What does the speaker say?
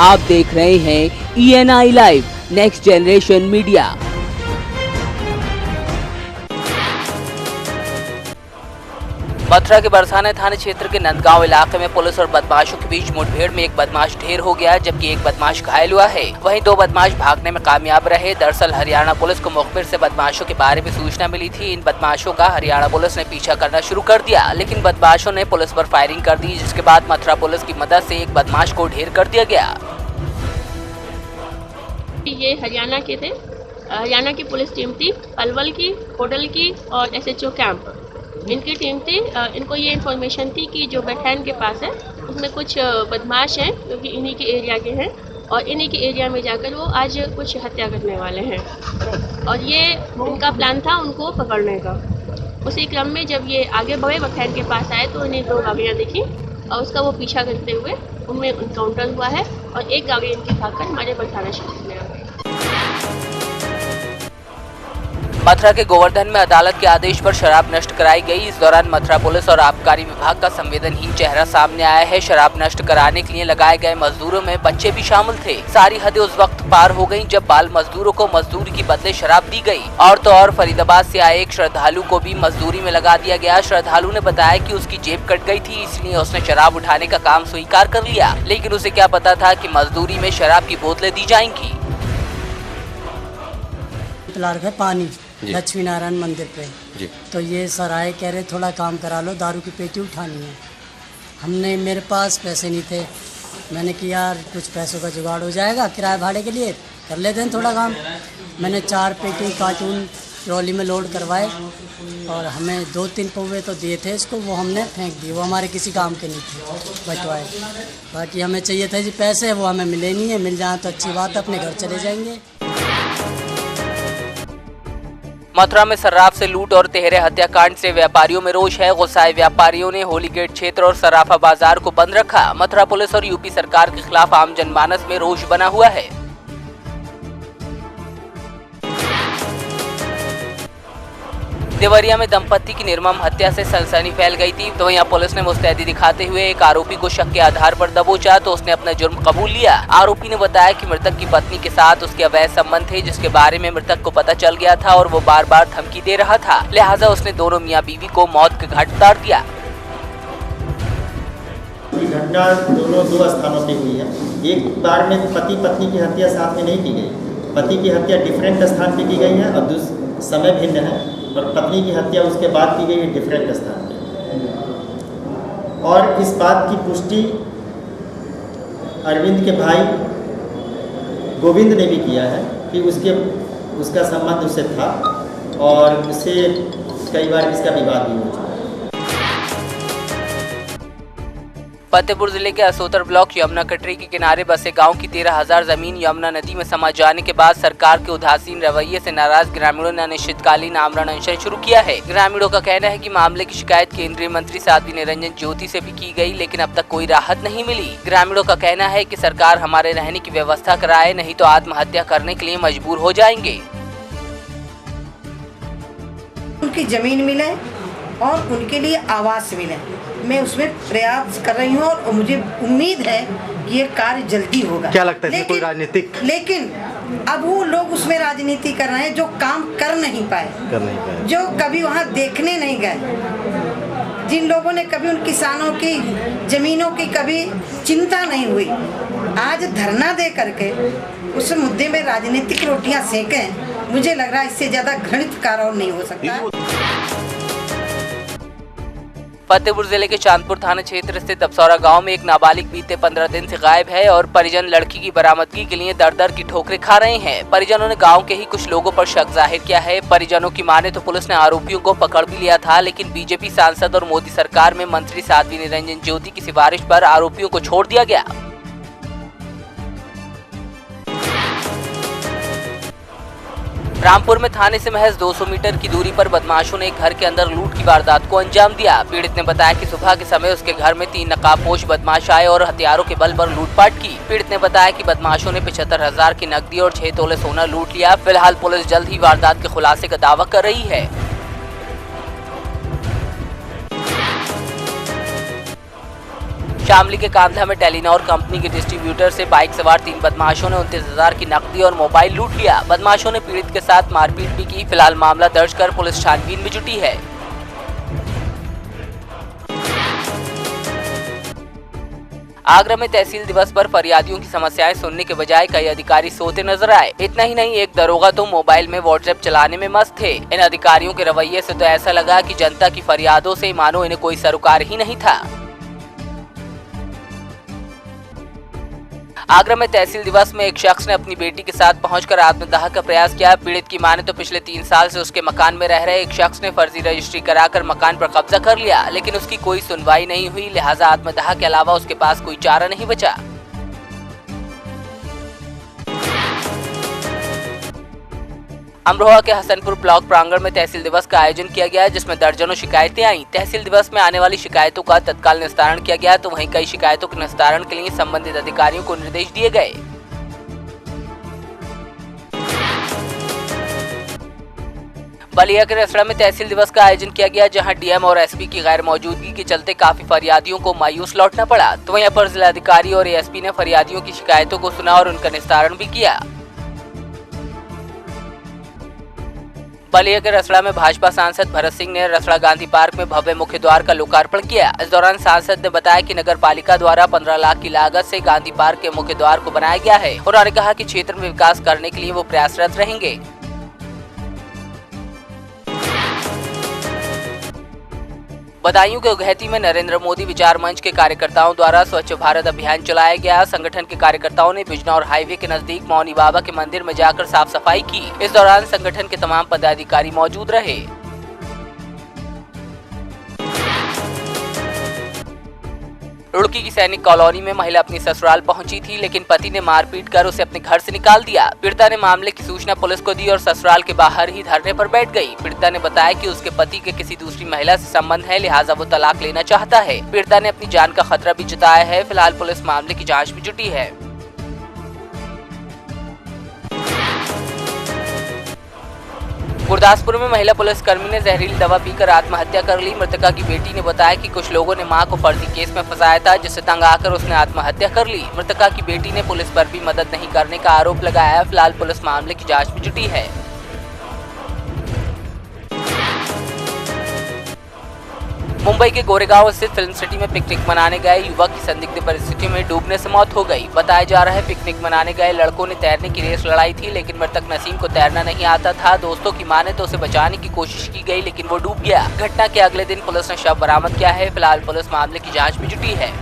आप देख रहे हैं ENI live next generation media. Mathura के बरसाना थाना क्षेत्र के नंदगांव इलाके में पुलिस और बदमाशों के बीच मुठभेड़ में एक बदमाश ढेर हो गया, जबकि एक बदमाश घायल हुआ है। वहीं दो बदमाश भागने में कामयाब रहे। दरअसल हरियाणा पुलिस को मुखबिर से बदमाशों के बारे में सूचना मिली थी। इन बदमाशों का हरियाणा पुलिस ने पीछा करना शुरू कर दिया, लेकिन बदमाशों ने पुलिस पर फायरिंग कर दी, जिसके बाद मथुरा पुलिस की मदद से एक बदमाश को ढेर कर दिया गया। ये हरियाणा के थे। हरियाणा की पुलिस टीम थी, पलवल की, होडल की और SHO कैंप, इनकी टीम थी। इनको ये इन्फॉर्मेशन थी कि जो बैठान के पास है उसमें कुछ बदमाश हैं, क्योंकि इन्हीं के एरिया के हैं, और इन्हीं के एरिया में जाकर वो आज कुछ हत्या करने वाले हैं, और ये उनका प्लान था उनको पकड़ने का। उसी क्रम में जब ये आगे बढ़े, बैठान के पास आए, तो इन्हें दो गाड़ियाँ दिखी और उसका वो पीछा करते हुए उनमें इनकाउंटर हुआ है, और एक गाड़ी इनकी भागकर हमारे बरसाना क्षेत्र में आ गई। मथुरा के गोवर्धन में अदालत के आदेश पर शराब नष्ट कराई गई। इस दौरान मथुरा पुलिस और आबकारी विभाग का संवेदनहीन चेहरा सामने आया है। शराब नष्ट कराने के लिए लगाए गए मजदूरों में बच्चे भी शामिल थे। सारी हदें उस वक्त पार हो गईं जब बाल मजदूरों को मजदूरी के बदले शराब दी गई। और तो और फरीदाबाद से आए एक श्रद्धालु को भी मजदूरी में लगा दिया गया। श्रद्धालु ने बताया कि उसकी जेब कट गई थी, इसलिए उसने शराब उठाने का काम स्वीकार कर लिया, लेकिन उसे क्या पता था कि मजदूरी में शराब की बोतलें दी जाएंगी। पानी लक्ष्मी नारायण मंदिर पे जी। तो ये सर आए, कह रहे थोड़ा काम करा लो, दारू की पेटी उठानी है। हमने, मेरे पास पैसे नहीं थे, मैंने कि यार कुछ पैसों का जुगाड़ हो जाएगा, किराए भाड़े के लिए कर लेते हैं थोड़ा काम। मैंने 4 पेटी कार्टून ट्रॉली में लोड करवाए और हमें 2-3 पौवे तो दिए थे इसको, वो हमने फेंक दिए, वो हमारे किसी काम के नहीं थे, बटवाए। बाकी हमें चाहिए था जी पैसे, वो हमें मिले नहीं है। मिल जाए तो अच्छी बात, अपने घर चले जाएंगे। मथुरा में सर्राफ से लूट और तिहरे हत्याकांड से व्यापारियों में रोष है। गुस्साए व्यापारियों ने होली गेट क्षेत्र और सराफा बाजार को बंद रखा। मथुरा पुलिस और यूपी सरकार के खिलाफ आम जनमानस में रोष बना हुआ है। देवरिया में दंपति की निर्मम हत्या से सनसनी फैल गई थी, तो यहाँ पुलिस ने मुस्तैदी दिखाते हुए एक आरोपी को शक के आधार पर दबोचा, तो उसने अपना जुर्म कबूल लिया। आरोपी ने बताया कि मृतक की पत्नी के साथ उसके अवैध संबंध थे, जिसके बारे में मृतक को पता चल गया था और वो बार बार धमकी दे रहा था, लिहाजा उसने दोनों मियाँ बीवी को मौत के घाट उतार दिया। घटना दोनों 2 स्थानों पे हुई है। एक बार में पति पत्नी की हत्या साथ में नहीं की गई, पति की हत्या डिफरेंट स्थान पे की गई है और समय भिन्न है, और पत्नी की हत्या उसके बाद की गई है डिफरेंट स्थान पे। और इस बात की पुष्टि अरविंद के भाई गोविंद ने भी किया है कि उसका संबंध उससे था और उससे कई बार इसका विवाद भी हो चुका है। फतेहपुर जिले के असोतर ब्लॉक यमुना कटरी के किनारे बसे गांव की 13,000 जमीन यमुना नदी में समा जाने के बाद सरकार के उदासीन रवैये से नाराज ग्रामीणों ने अनिश्चितकालीन आमरण अनशन शुरू किया है। ग्रामीणों का कहना है कि मामले की शिकायत केंद्रीय मंत्री साध्वी निरंजन ज्योति से भी की गई, लेकिन अब तक कोई राहत नहीं मिली। ग्रामीणों का कहना है कि सरकार हमारे रहने की व्यवस्था कराए, नहीं तो आत्महत्या करने के लिए मजबूर हो जाएंगे। उनकी जमीन मिले और उनके लिए आवास मिले, मैं उसमें प्रयास कर रही हूँ और मुझे उम्मीद है कि ये कार्य जल्दी होगा। क्या लगता है इसमें कोई राजनीतिक? लेकिन अब वो लोग उसमें राजनीति कर रहे हैं जो काम कर नहीं पाए, जो कभी वहाँ देखने नहीं गए, जिन लोगों ने कभी उन किसानों की जमीनों की कभी चिंता नहीं हुई, आज धरना दे करके उस मुद्दे में राजनीतिक रोटियाँ सेकें। मुझे लग रहा है इससे ज्यादा घृणित कार्य और नहीं हो सकता। फतेहपुर जिले के चांदपुर थाना क्षेत्र स्थित दबसौरा गांव में एक नाबालिग बीते 15 दिन से गायब है और परिजन लड़की की बरामदगी के लिए दर-दर की ठोकरें खा रहे हैं। परिजनों ने गांव के ही कुछ लोगों पर शक जाहिर किया है। परिजनों की माने तो पुलिस ने आरोपियों को पकड़ भी लिया था, लेकिन बीजेपी सांसद और मोदी सरकार में मंत्री साध्वी निरंजन ज्योति की सिफारिश पर आरोपियों को छोड़ दिया गया। रामपुर में थाने से महज 200 मीटर की दूरी पर बदमाशों ने एक घर के अंदर लूट की वारदात को अंजाम दिया। पीड़ित ने बताया कि सुबह के समय उसके घर में 3 नकाबपोश बदमाश आए और हथियारों के बल पर लूटपाट की। पीड़ित ने बताया कि बदमाशों ने 75,000 की नकदी और 6 तोले सोना लूट लिया। फिलहाल पुलिस जल्द ही वारदात के खुलासे का दावा कर रही है। शामली के कांधला में टेलीनॉर कंपनी के डिस्ट्रीब्यूटर से बाइक सवार 3 बदमाशों ने 29,000 की नकदी और मोबाइल लूट लिया। बदमाशों ने पीड़ित के साथ मारपीट भी की। फिलहाल मामला दर्ज कर पुलिस छानबीन में जुटी है। आगरा में तहसील दिवस पर फरियादियों की समस्याएं सुनने के बजाय कई अधिकारी सोते नजर आए। इतना ही नहीं, एक दरोगा तो मोबाइल में व्हाट्सएप चलाने में मस्त थे। इन अधिकारियों के रवैये से तो ऐसा लगा कि जनता की फरियादों से मानो इन्हें कोई सरोकार ही नहीं था। आगरा में तहसील दिवस में एक शख्स ने अपनी बेटी के साथ पहुंचकर आत्मदाह का प्रयास किया। पीड़ित की माने तो पिछले 3 साल से उसके मकान में रह रहे एक शख्स ने फर्जी रजिस्ट्री कराकर मकान पर कब्जा कर लिया, लेकिन उसकी कोई सुनवाई नहीं हुई। लिहाजा आत्मदाह के अलावा उसके पास कोई चारा नहीं बचा। अमरोहा के हसनपुर ब्लॉक प्रांगण में तहसील दिवस का आयोजन किया गया, जिसमें दर्जनों शिकायतें आईं। तहसील दिवस में आने वाली शिकायतों का तत्काल निस्तारण किया गया, तो वहीं कई शिकायतों के निस्तारण के लिए संबंधित अधिकारियों को निर्देश दिए गए। बलिया के रसड़ा में तहसील दिवस का आयोजन किया गया, जहां डीएम और एसपी की गैर मौजूदगी के चलते काफी फरियादियों को मायूस लौटना पड़ा। तो वहीं अपर जिलाधिकारी और एएसपी ने फरियादियों की शिकायतों को सुना और उनका निस्तारण भी किया। बलिया के रसड़ा में भाजपा सांसद भरत सिंह ने रसड़ा गांधी पार्क में भव्य मुख्य द्वार का लोकार्पण किया। इस दौरान सांसद ने बताया कि नगर पालिका द्वारा 15 लाख की लागत से गांधी पार्क के मुख्य द्वार को बनाया गया है। उन्होंने कहा कि क्षेत्र में विकास करने के लिए वो प्रयासरत रहेंगे। बदायूं के उघैती में नरेंद्र मोदी विचार मंच के कार्यकर्ताओं द्वारा स्वच्छ भारत अभियान चलाया गया। संगठन के कार्यकर्ताओं ने बिजनौर हाईवे के नजदीक मौनी बाबा के मंदिर में जाकर साफ सफाई की। इस दौरान संगठन के तमाम पदाधिकारी मौजूद रहे। रुड़की की सैनिक कॉलोनी में महिला अपनी ससुराल पहुंची थी, लेकिन पति ने मारपीट कर उसे अपने घर से निकाल दिया। पीड़िता ने मामले की सूचना पुलिस को दी और ससुराल के बाहर ही धरने पर बैठ गई। पीड़िता ने बताया कि उसके पति के किसी दूसरी महिला से संबंध है, लिहाजा वो तलाक लेना चाहता है। पीड़िता ने अपनी जान का खतरा भी जताया है। फिलहाल पुलिस मामले की जाँच में जुटी है। गुरदासपुर में महिला पुलिसकर्मी ने जहरीली दवा पीकर आत्महत्या कर ली। मृतका की बेटी ने बताया कि कुछ लोगों ने मां को फर्जी केस में फंसाया था, जिससे तंग आकर उसने आत्महत्या कर ली। मृतका की बेटी ने पुलिस पर भी मदद नहीं करने का आरोप लगाया। फिलहाल पुलिस मामले की जांच में जुटी है। मुंबई के गोरेगांव स्थित फिल्म सिटी में पिकनिक मनाने गए युवक की संदिग्ध परिस्थितियों में डूबने से मौत हो गई। बताया जा रहा है पिकनिक मनाने गए लड़कों ने तैरने की रेस लड़ाई थी, लेकिन मृतक नसीम को तैरना नहीं आता था। दोस्तों की माने तो उसे बचाने की कोशिश की गई, लेकिन वो डूब गया। घटना के अगले दिन पुलिस ने शव बरामद किया है। फिलहाल पुलिस मामले की जाँच में जुटी है।